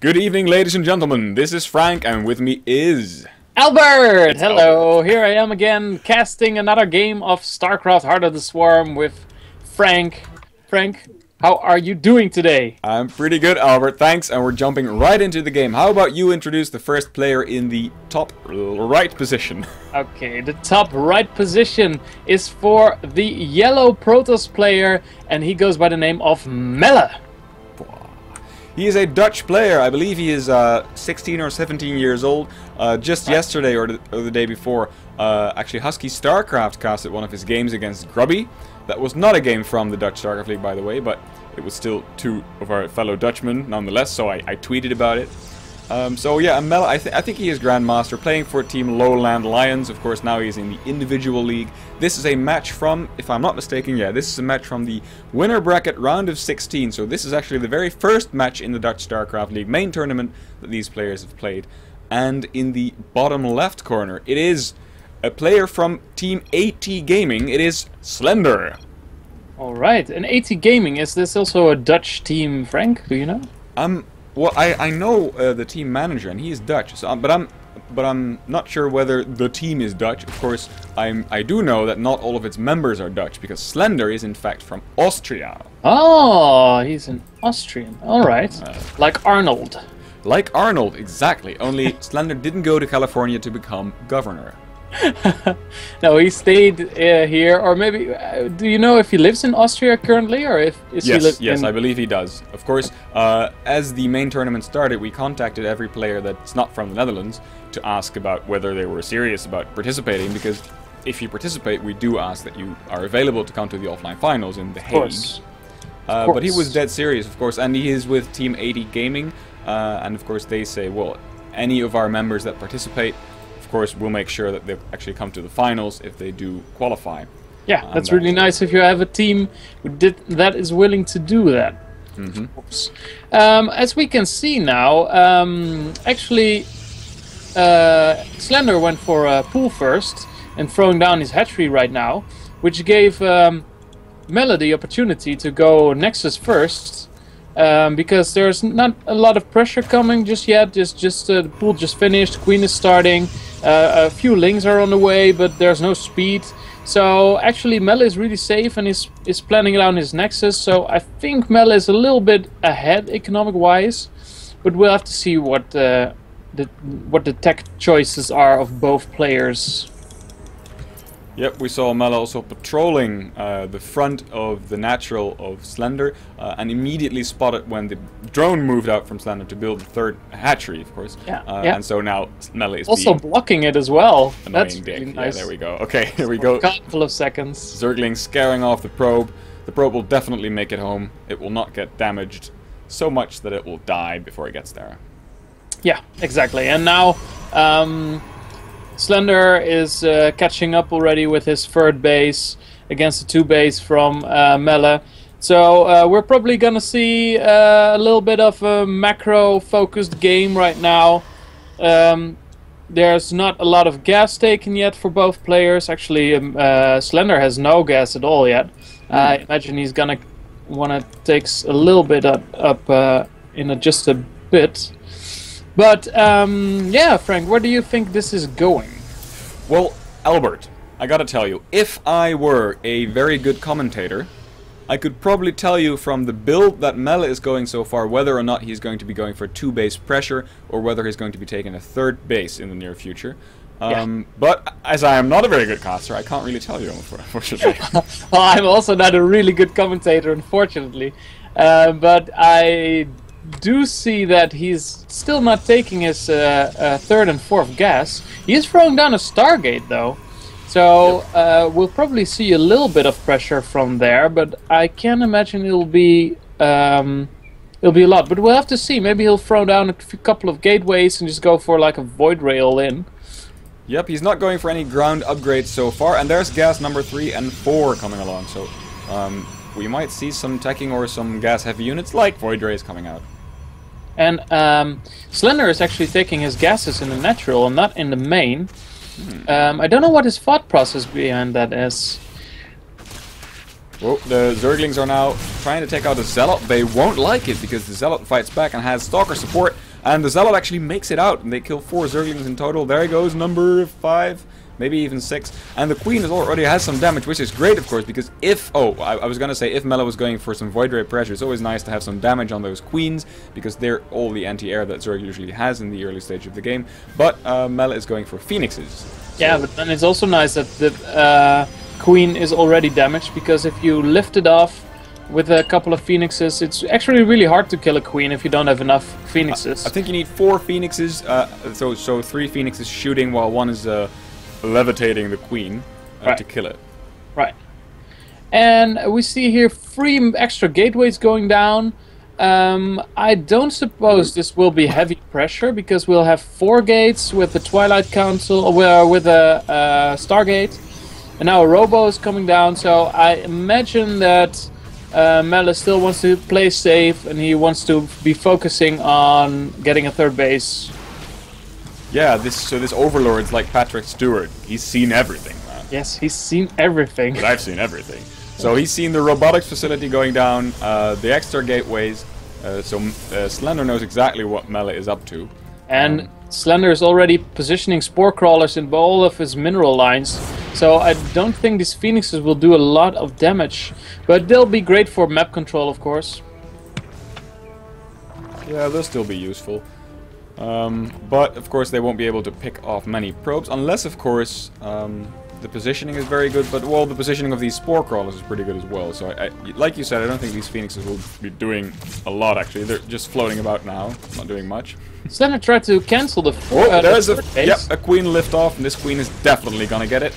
Good evening, ladies and gentlemen. This is Frank, and with me is... Albert! Hello, here I am again, casting another game of StarCraft Heart of the Swarm with Frank. Frank, how are you doing today? I'm pretty good, Albert, thanks, and we're jumping right into the game. How about you introduce the first player in the top right position? Okay, the top right position is for the yellow Protoss player, and he goes by the name of Melle. He is a Dutch player. I believe he is 16 or 17 years old. Just yesterday or the day before, actually Husky StarCraft casted one of his games against Grubby. That was not a game from the Dutch StarCraft League, by the way, but it was still two of our fellow Dutchmen nonetheless, so I tweeted about it. So yeah, Melle, I think he is Grandmaster, playing for Team Lowland Lions. Of course, now he's in the individual league. This is a match from, if I'm not mistaken, yeah, this is a match from the winner bracket round of 16. So this is actually the very first match in the Dutch StarCraft League main tournament that these players have played. And in the bottom left corner, it is a player from Team AT Gaming. It is Slender. Alright, and AT Gaming, is this also a Dutch team, Frank? Do you know? Well, I know the team manager, and he is Dutch. So, but I'm not sure whether the team is Dutch. Of course, I do know that not all of its members are Dutch, because Slender is in fact from Austria. Oh, he's an Austrian. All right, like Arnold. Like Arnold, exactly. Only Slender didn't go to California to become governor. No, he stayed here, or maybe do you know if he lives in Austria currently, or if he lives in... I believe he does. Of course, as the main tournament started, we contacted every player that's not from the Netherlands to ask about whether they were serious about participating, because if you participate, we do ask that you are available to come to the offline finals in The Hague. But he was dead serious, of course, and he is with Team AT Gaming, and of course they say, well, any of our members that participate, of course, we'll make sure that they actually come to the finals if they do qualify. Yeah, that's really nice if you have a team that is willing to do that. Mm-hmm. As we can see now, actually, Slender went for a pull first and throwing down his hatchery right now, which gave Melle the opportunity to go Nexus first. Because there's not a lot of pressure coming just yet. The pool just finished. Queen is starting. A few lings are on the way, but there's no speed. So actually, Melle is really safe and is planning around his Nexus. So I think Melle is a little bit ahead economic-wise, but we'll have to see what the tech choices are of both players. Yep, we saw Melle also patrolling the front of the natural of Slender, and immediately spotted when the drone moved out from Slender to build the third hatchery, of course. Yeah, And so now Melle is also blocking it as well. That's really nice. Yeah, there we go. Okay, here we go. A couple of seconds. Zergling scaring off the probe. The probe will definitely make it home. It will not get damaged so much that it will die before it gets there. Yeah, exactly. And now Slender is catching up already with his third base against the two base from Melle. So we're probably gonna see a little bit of a macro-focused game right now. There's not a lot of gas taken yet for both players. Actually, Slender has no gas at all yet. I imagine he's gonna wanna take a little bit up in just a bit. But, yeah, Frank, where do you think this is going? Well, Albert, I gotta tell you, if I were a very good commentator, I could probably tell you from the build that Melle is going so far whether or not he's going to be going for two base pressure or whether he's going to be taking a third base in the near future. But as I am not a very good caster, I can't really tell you, unfortunately. Well, I'm also not a really good commentator, unfortunately. But I do see that he's still not taking his third and fourth gas. He is throwing down a Stargate though, so we'll probably see a little bit of pressure from there. But I can imagine it'll be a lot. But we'll have to see. Maybe he'll throw down a couple of gateways and just go for like a void rail in. Yep, he's not going for any ground upgrades so far, and there's gas number 3 and 4 coming along. So we might see some teching or some gas heavy units like void rays coming out. And Slender is actually taking his gases in the natural and not in the main. I don't know what his thought process behind that is. Well, the Zerglings are now trying to take out the Zealot. They won't like it because the Zealot fights back and has Stalker support. And the Zealot actually makes it out, and they kill 4 Zerglings in total. There he goes, number 5. Maybe even 6. And the Queen already has some damage, which is great, of course, because if... Oh, I was going to say, if Melle was going for some Void Ray pressure, it's always nice to have some damage on those Queens, because they're all the anti-air that Zerg usually has in the early stage of the game. But Melle is going for Phoenixes. So yeah, but then it's also nice that the Queen is already damaged, because if you lift it off with a couple of Phoenixes, it's actually really hard to kill a Queen if you don't have enough Phoenixes. I think you need 4 Phoenixes, so 3 Phoenixes shooting while 1 is... levitating the Queen to kill it. Right. And we see here 3 extra gateways going down. I don't suppose this will be heavy pressure, because we'll have 4 gates with the Twilight Council, with a Stargate, and now a Robo is coming down. So I imagine that Melle still wants to play safe, and he wants to be focusing on getting a 3rd base. Yeah, this Overlord's like Patrick Stewart. He's seen everything, man. Yes, he's seen everything. But I've seen everything. So he's seen the robotics facility going down, the extra gateways. Slender knows exactly what Melle is up to. And Slender is already positioning Spore Crawlers in all of his mineral lines. So I don't think these Phoenixes will do a lot of damage. But they'll be great for map control, of course. Yeah, they'll still be useful. But of course they won't be able to pick off many probes, unless of course the positioning is very good, but well, the positioning of these Spore Crawlers is pretty good as well. So like you said, I don't think these Phoenixes will be doing a lot actually. They're just floating about now, not doing much. Slender tried to cancel the there's a Queen lift off, and this Queen is definitely gonna get it.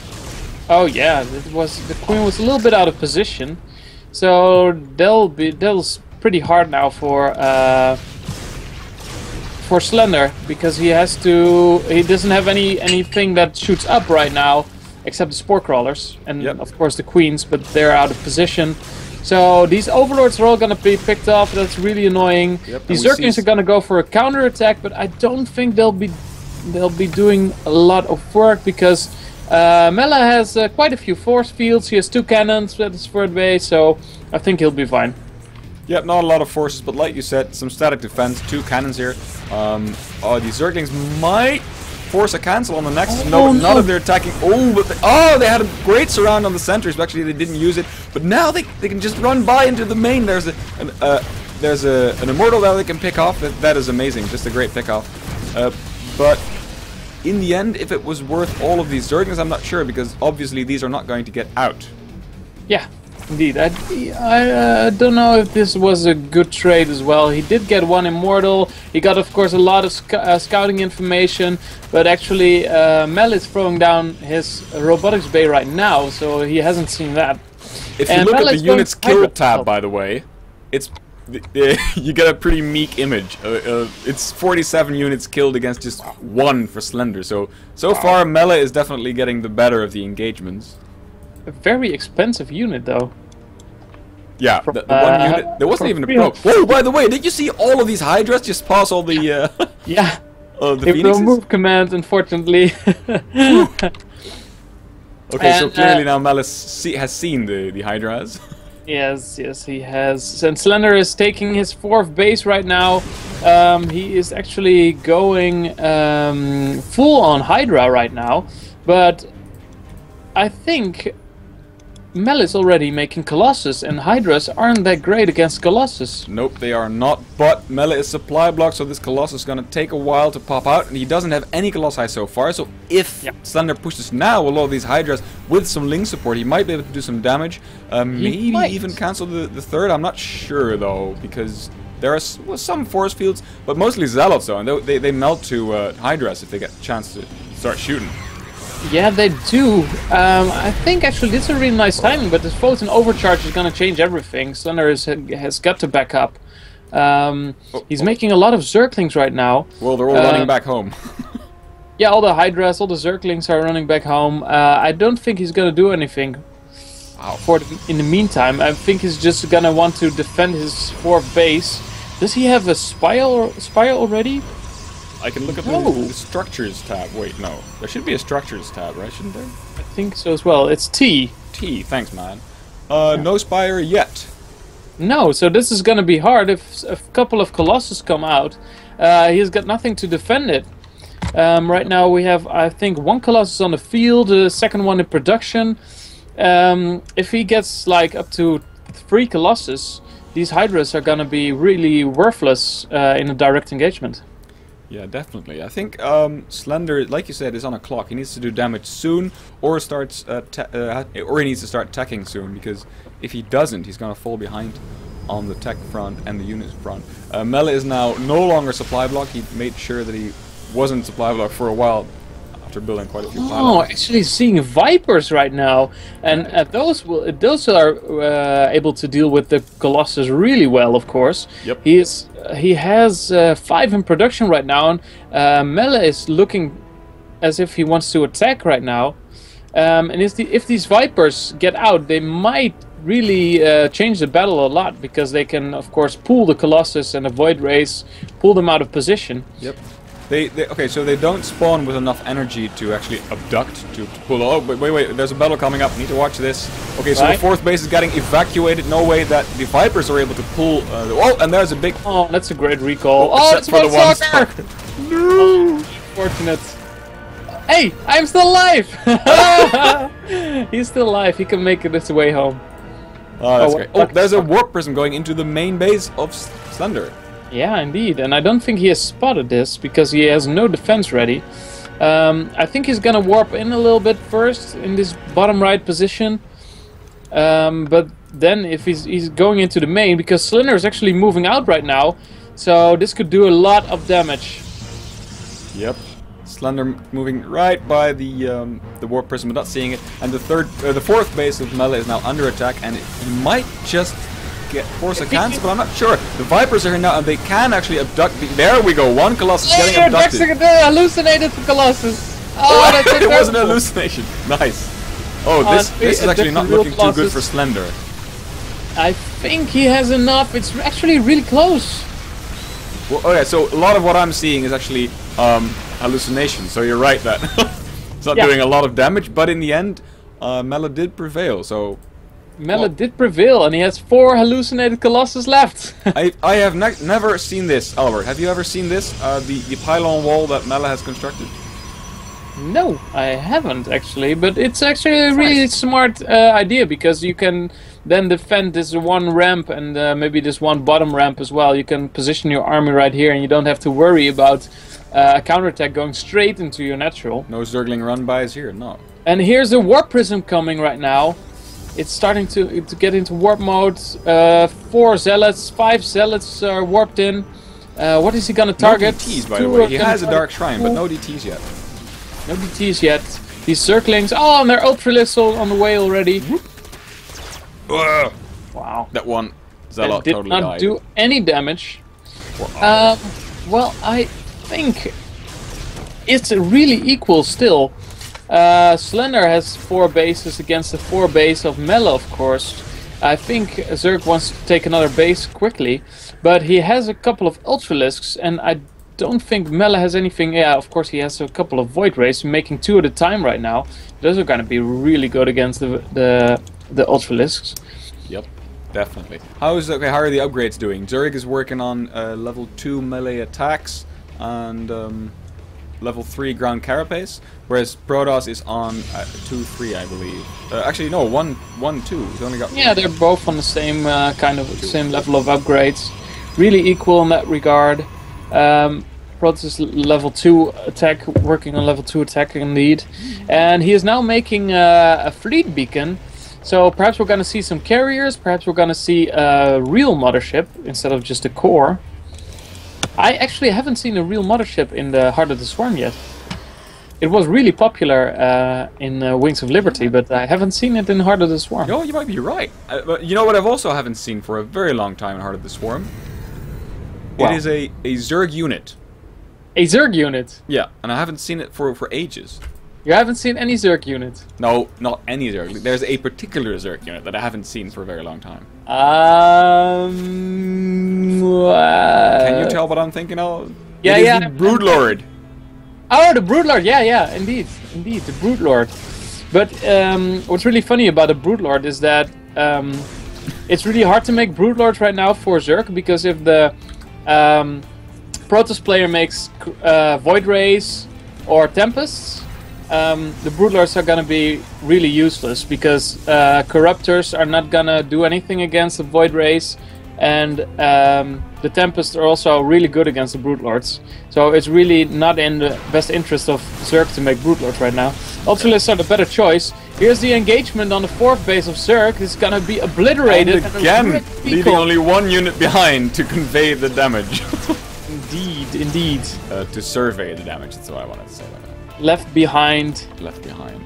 Oh yeah, the Queen was a little bit out of position. So they'll pretty hard now for Slender, because he doesn't have anything that shoots up right now except the Spore Crawlers and of course the Queens, but they're out of position. So these Overlords are all gonna be picked off. That's really annoying. These Zerglings are gonna go for a counter attack, but I don't think they'll be doing a lot of work, because Melle has quite a few force fields. He has 2 cannons at his 3rd base, so I think he'll be fine. Yep, not a lot of forces, but like you said, some static defense, 2 cannons here. These Zerglings might force a cancel on the Nexus. No, not if they're attacking. They had a great surround on the centers, but actually they didn't use it. But now they can just run by into the main. There's an Immortal that they can pick off. That is amazing, just a great pick off. But in the end, if it was worth all of these Zerglings, I'm not sure, because obviously these are not going to get out. Yeah. Indeed, I don't know if this was a good trade as well. He did get 1 Immortal. He got, of course, a lot of scouting information. But actually, Melle is throwing down his robotics bay right now, so he hasn't seen that. If you look at the units killed tab, by the way, it's you get a pretty meek image. It's 47 units killed against just 1 for Slender. So far, Melle is definitely getting the better of the engagements. A very expensive unit, though. Yeah, the 1 unit. There wasn't even a probe. Whoa, by the way, did you see all of these Hydras just pass all the... yeah. The Phoenixes? They remove command, unfortunately. Okay, so clearly now Melle has seen the Hydras. Yes, he has. And Slender is taking his 4th base right now. He is actually going full on Hydra right now. But I think Melle is already making Colossus, and Hydras aren't that great against Colossus. Nope, they are not, but Melle is supply blocked, so this Colossus is going to take a while to pop out, and he doesn't have any Colossi so far, so if Slender pushes now with all these Hydras with some Link support, he might be able to do some damage, maybe even cancel the 3rd, I'm not sure though, because there are some force fields, but mostly Zealots though, and they melt to Hydras if they get a chance to start shooting. Yeah, they do. I think actually this is a really nice timing, but this Photon Overcharge is going to change everything. Slender has got to back up. He's making a lot of Zerglings right now. Well, they're all running back home. Yeah, all the Hydras, all the Zerglings are running back home. I don't think he's going to do anything in the meantime. I think he's just going to want to defend his 4th base. Does he have a spire already? I can look at the structures tab. Wait, no. There should be a structures tab, right? Shouldn't there? I think so as well. It's T. T, thanks, man. No spire yet. No, so this is going to be hard. If a couple of Colossus come out, he's got nothing to defend it. Right now we have, I think, one Colossus on the field, the second one in production. If he gets like up to 3 Colossus, these Hydras are going to be really worthless in a direct engagement. Yeah, definitely. I think Slender, like you said, is on a clock. He needs to do damage soon, or starts, or he needs to start teching soon. Because if he doesn't, he's gonna fall behind on the tech front and the unit front. Melle is now no longer supply block. He made sure that he wasn't supply block for a while after building quite a few pylons. Oh, actually seeing Vipers right now, and those are able to deal with the Colossus really well, of course. Yep. He has 5 in production right now, and Melle is looking as if he wants to attack right now. And if these Vipers get out, they might really change the battle a lot, because they can, of course, pull the Colossus and the Void Rays, pull them out of position. Yep. Okay, so they don't spawn with enough energy to actually abduct, to pull. Oh, wait, there's a battle coming up. Need to watch this. Okay, so the 4th base is getting evacuated. No way that the Vipers are able to pull. Oh, and there's a big. Oh, that's a great recall. Oh, it's for the one soccer. No, unfortunate. Hey, I'm still alive. He's still alive. He can make it his way home. Oh, that's great. Oh, there's a warp prism going into the main base of Slender. Yeah, indeed, and I don't think he has spotted this because he has no defense ready. I think he's gonna warp in a little bit first in this bottom right position, but then if he's going into the main, because Slender is actually moving out right now, so this could do a lot of damage. Yep, Slender moving right by the warp prism, but not seeing it, and the 4th base of Melle is now under attack, and he might just force a cancel, but I'm not sure. The Vipers are here now, and they can actually abduct. There we go. One Colossus getting abducted. Hallucinated for Colossus. Oh, that's it was an hallucination. Nice. Oh, this is actually not looking too good for Slender. I think he has enough. It's actually really close. Well, okay, so a lot of what I'm seeing is actually hallucination. So you're right that it's not doing a lot of damage, but in the end, Melle did prevail. So. Melle did prevail, and he has 4 hallucinated Colossus left. I have never seen this, Albert. Have you ever seen this? The pylon wall that Melle has constructed? No, I haven't actually, but it's actually a really smart idea, because you can then defend this one ramp and maybe this one bottom ramp as well. You can position your army right here, and you don't have to worry about a counterattack going straight into your natural. No Zergling run-bys here, no. And here's the warp prism coming right now. It's starting to get into warp mode. 4 zealots, 5 zealots are warped in. What is he gonna target? No DTs, by the way. He has a dark shrine, but no DTs yet. No DTs yet. These Zerglings. Oh, and they're ultralisks on the way already. Wow. That one zealot totally died. Did not do any damage. Well, I think it's really equal still. Slender has 4 bases against the 4 base of Melle, of course. I think Zerg wants to take another base quickly, but he has a couple of Ultralisks, and I don't think Melle has anything. Yeah, of course he has a couple of Void Rays, making 2 at a time right now. Those are going to be really good against the Ultralisks. Yep, definitely. How are the upgrades doing? Zerg is working on level 2 melee attacks and level 3 ground carapace, whereas Protoss is on 2-3, I believe. Actually, no, 1-2. He's only got. Yeah, they're both on the same same level of upgrades. Really equal in that regard. Protoss is level 2 attack, working on level 2 attack indeed, and he is now making a fleet beacon. So perhaps we're going to see some carriers. Perhaps we're going to see a real mothership instead of just a core. I actually haven't seen a real mothership in the Heart of the Swarm yet. It was really popular in Wings of Liberty, but I haven't seen it in Heart of the Swarm. No, you might be right. But you know what I've also haven't seen for a very long time in Heart of the Swarm? Wow. It is a Zerg unit. A Zerg unit? Yeah, and I haven't seen it for ages. You haven't seen any Zerg unit? No, not any Zerg. There's a particular Zerg unit that I haven't seen for a very long time. Can you tell what I'm thinking of? Yeah, it is the Broodlord. Oh, the Broodlord. Yeah, indeed, the Broodlord. But what's really funny about the Broodlord is that It's really hard to make Broodlords right now for Zerg, because if the Protoss player makes Void Rays or Tempests, the Broodlords are gonna be really useless, because Corruptors are not gonna do anything against the Void Rays, and the Tempests are also really good against the Broodlords. So it's really not in the best interest of Zerg to make Broodlords right now. Ultralists are the better choice. Here's the engagement on the 4th base of Zerg. It's gonna be obliterated. And again, leaving only one unit behind to convey the damage. Indeed, indeed. To survey the damage, that's what I wanted to say. Left behind. Left behind.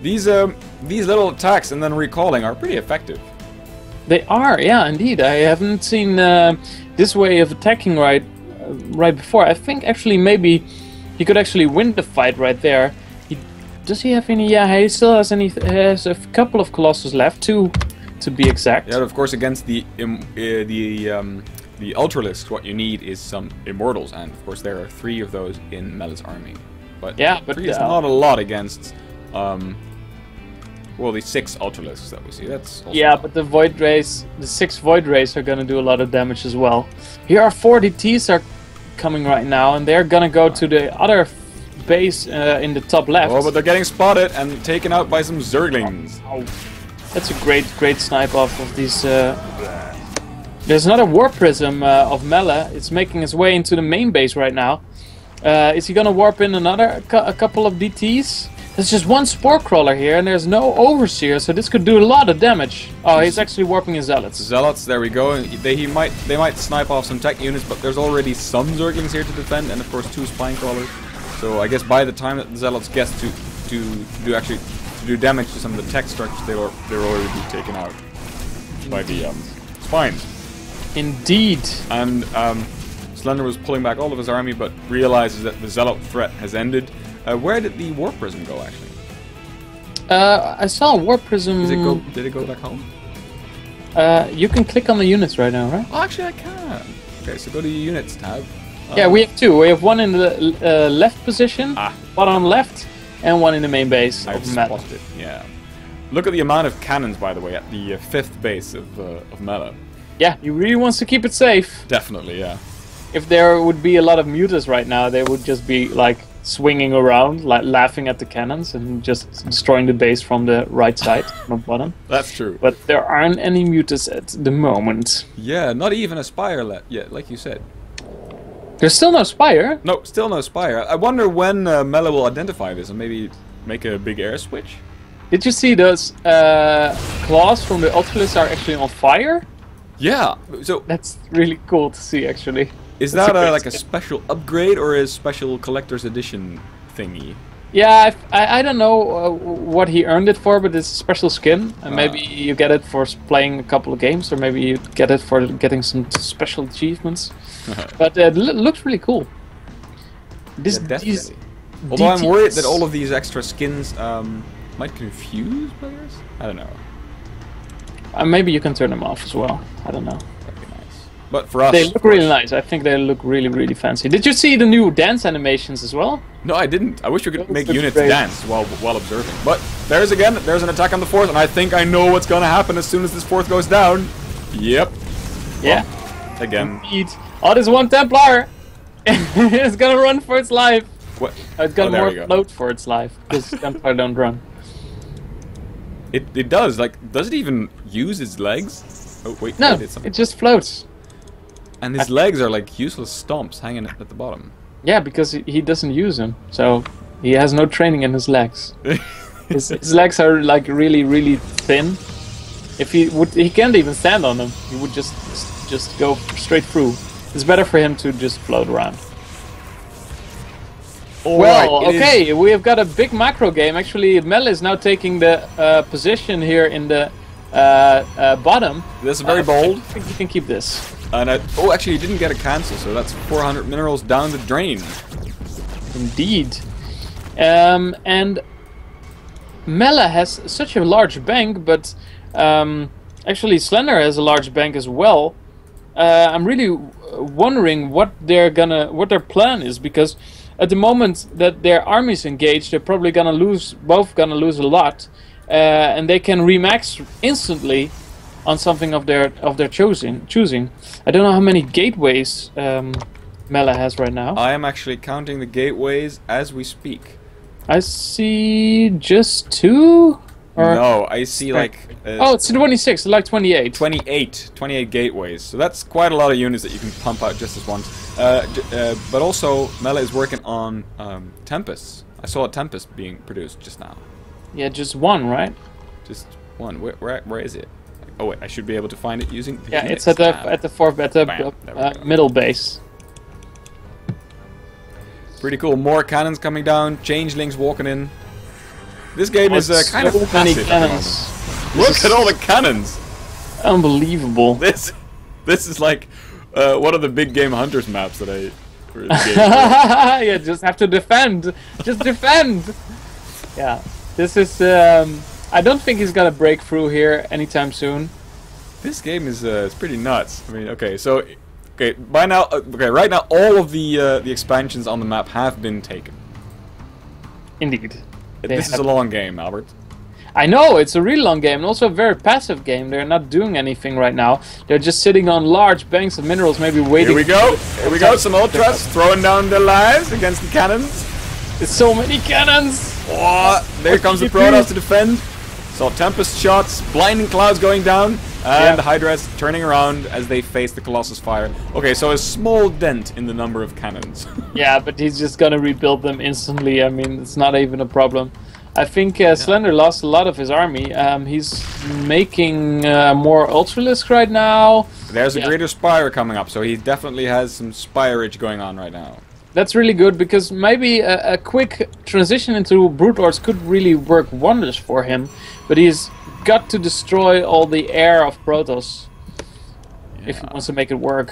These little attacks and then recalling are pretty effective. They are, yeah, indeed. I haven't seen this way of attacking right before. I think actually maybe he could actually win the fight right there. Does he have any? Yeah, he still has any. Has a couple of Colossus left, 2 to be exact. Yeah, of course, against the Ultralisk, what you need is some Immortals, and of course there are 3 of those in Melle's army. But yeah, but 3 is not a lot against. Well, the 6 Ultralisks that we see. That's also yeah, but the Void Rays, the 6 Void Rays are gonna do a lot of damage as well. Here are 4 DTs are coming right now, and they're gonna go to the other base in the top left. Oh, but they're getting spotted and taken out by some Zerglings. Oh. That's a great snipe off of these. There's another Warp Prism of Melle. It's making its way into the main base right now. Is he gonna warp in a couple of DTs? There's just one Spore Crawler here, and there's no Overseer, so this could do a lot of damage. Oh, he's actually warping his Zealots. Zealots, there we go. They might snipe off some tech units, but there's already some Zerglings here to defend, and of course 2 Spine Crawlers. So I guess by the time that the Zealots get to do damage to some of the tech structures, they'll already be taken out by the Spines. Indeed. And Slender was pulling back all of his army, but realizes that the Zealot threat has ended. Where did the Warp Prism go, actually? I saw a Warp Prism. Did it go back home? You can click on the units right now, right? Oh, actually, I can. Okay, so go to your Units tab. Yeah, we have 2. We have one in the left position, bottom left, and one in the main base. I've spotted it, yeah. Look at the amount of cannons, by the way, at the 5th base of Melle. Yeah, he really wants to keep it safe. Definitely, yeah. If there would be a lot of mutas right now, they would just be like swinging around, like laughing at the cannons and just destroying the base from the right side, from the bottom. That's true. But there aren't any mutas at the moment. Yeah, not even a Spire yet, like you said. There's still no Spire? No, still no Spire. I wonder when Melle will identify this and maybe make a big air switch. Did you see those claws from the Ultralists are actually on fire? Yeah, so that's really cool to see, actually. Is that like a special upgrade or a special collector's edition thingy? Yeah, I don't know what he earned it for, but it's a special skin. And maybe you get it for playing a couple of games, or maybe you get it for getting some special achievements. But it looks really cool. Although I'm worried that all of these extra skins might confuse players? I don't know. Maybe you can turn them off as well. I don't know. That'd be nice. But for us... They look really nice. I think they look really fancy. Did you see the new dance animations as well? No, I didn't. I wish you could make units dance while observing. But there's an attack on the 4th, and I think I know what's going to happen as soon as this 4th goes down. Yep. Yeah. Well, again. Indeed. Oh, there's one Templar! It's gonna run for its life. What? It's got more float for its life, because Templar don't run. It does. Like, does it even use its legs? Oh, wait. No, it just floats. And his legs are like useless stomps hanging at the bottom. Yeah, because he doesn't use them. So he has no training in his legs. his legs are like really thin. If he can't even stand on them. He would just go straight through. It's better for him to just float around. Well, okay, we have got a big macro game. Actually, Melle is now taking the position here in the bottom. This is very bold. I think you can keep this. And actually, you didn't get a cancel, so that's 400 minerals down the drain. Indeed. And Melle has such a large bank, but actually Slender has a large bank as well. I'm really wondering what their plan is, because at the moment that their armies engaged, they're probably both gonna lose a lot, and they can remax instantly on something of their choosing. I don't know how many gateways Melle has right now. I am actually counting the gateways as we speak. I see just 2. Or No, I see like... oh, it's 26, like 28. 28 gateways. So that's quite a lot of units that you can pump out just as once. But also, Melle is working on Tempests. I saw a Tempest being produced just now. Yeah, just 1, right? Just 1. Where is it? Oh wait, I should be able to find it using the Yeah, units it's tab. at the middle base. Pretty cool. More cannons coming down. Changelings walking in. This game is kind of many passive. cannons. Look at all the cannons. Unbelievable. This is like one of the big game hunters maps that I. Yeah, just have to defend. Just defend. Yeah, this is. I don't think he's gonna break through here anytime soon. This game is it's pretty nuts. I mean, okay, so by now, right now, all of the expansions on the map have been taken. Indeed. This is a long game, Albert. I know, it's a really long game, and also a very passive game. They're not doing anything right now. They're just sitting on large banks of minerals, maybe waiting. Here we go. Here we go. Some ultras throwing down their lives against the cannons. There's so many cannons. Oh, there comes the Protoss to defend. Saw Tempest shots, blinding clouds going down, and the Hydras turning around as they face the Colossus fire. Okay, so a small dent in the number of cannons. Yeah, but he's just gonna rebuild them instantly. I mean, it's not even a problem. I think Slender lost a lot of his army. He's making more Ultralisk right now. There's a Greater Spire coming up, so he definitely has some Spireage going on right now. That's really good, because maybe a quick transition into Brood Lords could really work wonders for him. But he's got to destroy all the air of Protoss if he wants to make it work.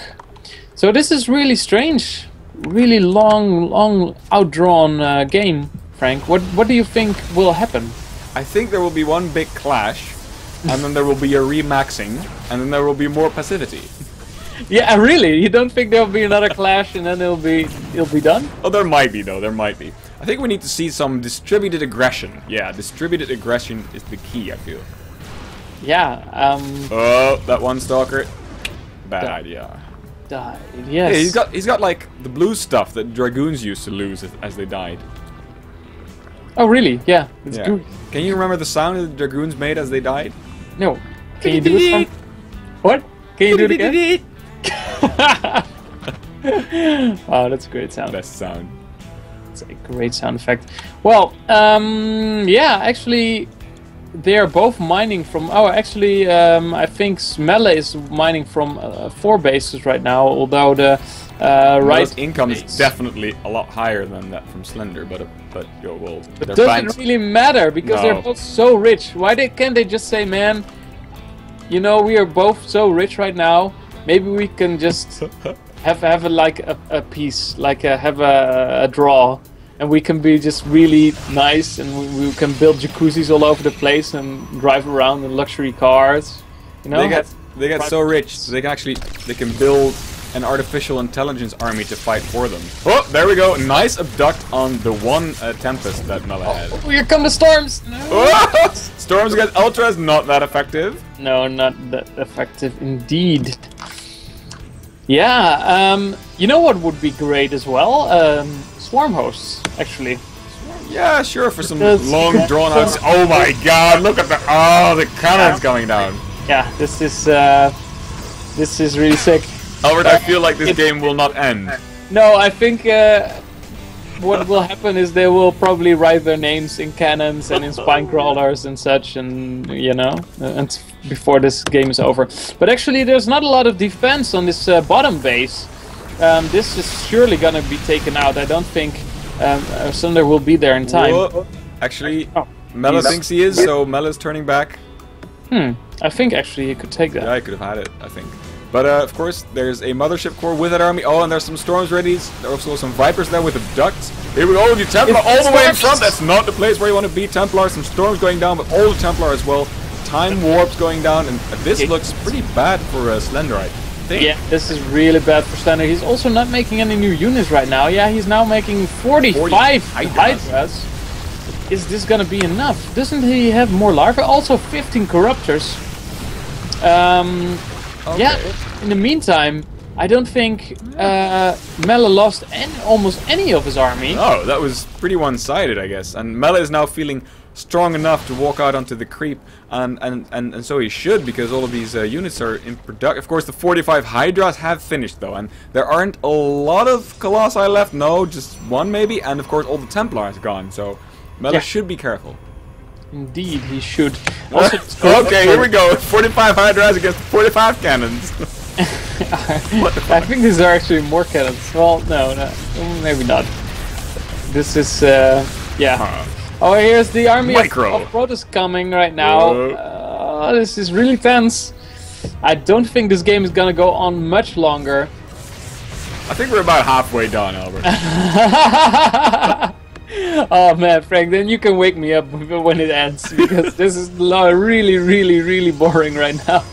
So this is really strange. Really long outdrawn game, Frank. What do you think will happen? I think there will be one big clash, and then there will be a remaxing, and then there will be more passivity. Yeah, really? You don't think there'll be another clash and then it'll be done? Oh, there might be though. There might be. I think we need to see some distributed aggression. Yeah, distributed aggression is the key, I feel. Yeah. Oh, that one stalker. Bad idea. Died. Yes. Yeah, he's got like the blue stuff that Dragoons used to lose as they died. Oh, really? Yeah. It's good. Can you remember the sound that the Dragoons made as they died? No. Can you do it? What? Can you do it again? Wow, that's a great sound. Best sound. It's a great sound effect. Well, yeah, actually, they are both mining from. Oh, actually, I think Melle is mining from 4 bases right now. Although the right income is definitely a lot higher than that from Slender, but well, it doesn't really matter because they're both so rich. Why can't they just say, man, you know, we are both so rich right now. Maybe we can just have a piece, like have a draw, and we can be just really nice, and we can build jacuzzis all over the place and drive around in luxury cars. You know, they get so rich, so they can build an artificial intelligence army to fight for them. Oh, there we go. Nice abduct on the one Tempest that Melle had. Oh, here come the storms. No. Oh, storms against Ultras, not that effective. No, not that effective indeed. Yeah, you know what would be great as well? Swarm hosts, actually. Yeah, sure, for some long drawn out. Oh my god, look at the cannons going down. Yeah, this is really sick. Albert, I feel like this game will not end. No, I think what will happen is they will probably write their names in cannons and in spine crawlers and such, and you know, and before this game is over. But actually, there's not a lot of defense on this bottom base. This is surely gonna be taken out. I don't think Sunder will be there in time. Whoa. Actually, Melle thinks he is, so Melle is turning back. I think actually he could take that. Yeah, I could have had it, I think. But of course, there's a Mothership Core with that army. Oh, and there's some Storms ready. There's also some Vipers there with abducts. Here we go, the Templar all the way in front. That's not the place where you want to be. Templar, some Storms going down, but all the Templar as well. Time Warps going down, and this looks pretty bad for Slender, I think. Yeah, this is really bad for Slender. He's also not making any new units right now. Yeah, he's now making 45 Hydras. Is this gonna be enough? Doesn't he have more larvae? Also 15 Corruptors. Okay. Yeah, in the meantime, I don't think Melle lost almost any of his army. Oh, that was pretty one-sided, I guess. And Melle is now feeling strong enough to walk out onto the creep, and so he should, because all of these units are in production. Of course, the 45 Hydras have finished, though, and there aren't a lot of Colossi left. No, just one maybe, and of course all the Templars gone, so Melle should be careful. Indeed, he should. Also, okay, here we go. 45 Hydras against 45 cannons. I think these are actually more cannons. Well, no, maybe not. This is, yeah. Oh, here's the army of Protoss coming right now. This is really tense. I don't think this game is gonna go on much longer. I think we're about halfway done, Albert. Oh man, Frank, then you can wake me up when it ends, because this is really, really, really boring right now.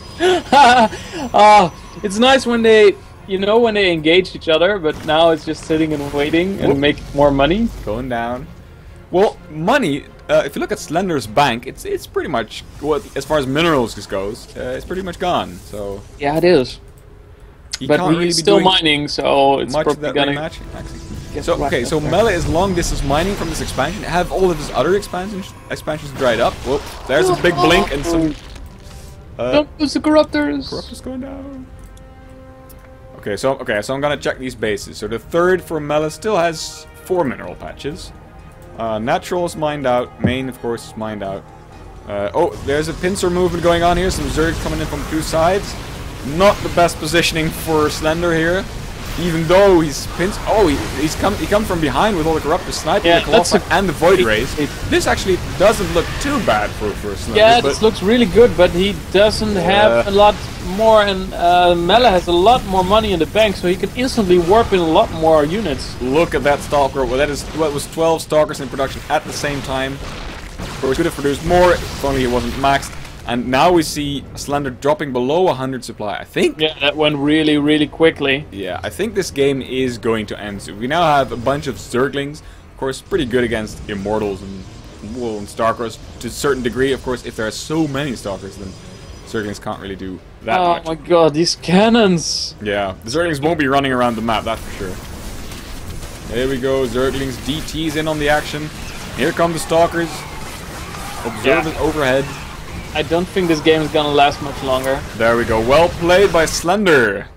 It's nice when they, when they engage each other, but now it's just sitting and waiting and make more money. Going down. Well, money, if you look at Slender's bank, it's pretty much, well, as far as minerals goes, it's pretty much gone, so... Yeah, it is. But he's still mining, so it's probably gonna... So, okay, so Melle is long distance mining from this expansion. Have all of his other expansions dried up. Whoop, there's a big blink and some... Don't lose the corruptors! Corruptors going down. Okay, so I'm gonna check these bases. So the third for Melle still has 4 mineral patches. Natural is mined out. Main, of course, is mined out. Oh, there's a pincer movement going on here. Some Zerg coming in from 2 sides. Not the best positioning for Slender here. Even though he's pinched. Oh, he come from behind with all the corruptors sniping the Colossi and the Void Rays. This actually doesn't look too bad for Slender. Yeah, this looks really good, but he doesn't have a lot more, and Melle has a lot more money in the bank, so he can instantly warp in a lot more units. Look at that Stalker. Well, that is what was 12 Stalkers in production at the same time. Of course, could have produced more if only he wasn't maxed. And now we see Slender dropping below 100 supply, I think. Yeah, that went really, really quickly. Yeah, I think this game is going to end soon. We now have a bunch of Zerglings. Of course, pretty good against Immortals and Stalkers to a certain degree. Of course, if there are so many Stalkers, then Zerglings can't really do that much. Oh my god, these cannons! Yeah, the Zerglings won't be running around the map, that's for sure. There we go, Zerglings, DT's in on the action. Here come the Stalkers. Observe it overhead. I don't think this game is gonna last much longer. There we go. Well played by Slender.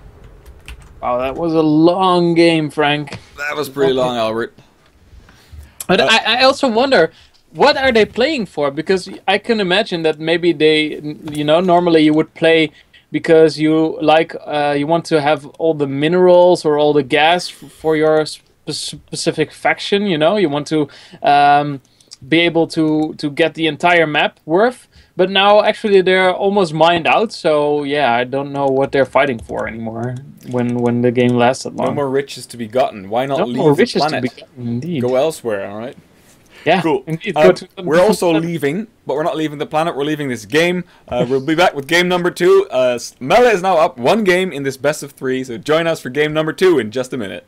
Wow, that was a long game, Frank. That was pretty long, Albert. But I also wonder, what are they playing for? Because I can imagine that maybe they, normally you would play because you like, you want to have all the minerals or all the gas for your specific faction. You want to be able to get the entire map worth. But now, actually, they're almost mined out, so yeah, I don't know what they're fighting for anymore when the game lasts that long. No more riches to be gotten. Why not leave the planet? To be gotten, indeed. Go elsewhere, alright? Yeah, cool. Indeed. We're also leaving, but we're not leaving the planet, we're leaving this game. We'll be back with game number 2. Melle is now up 1 game in this best of 3, so join us for game number 2 in just a minute.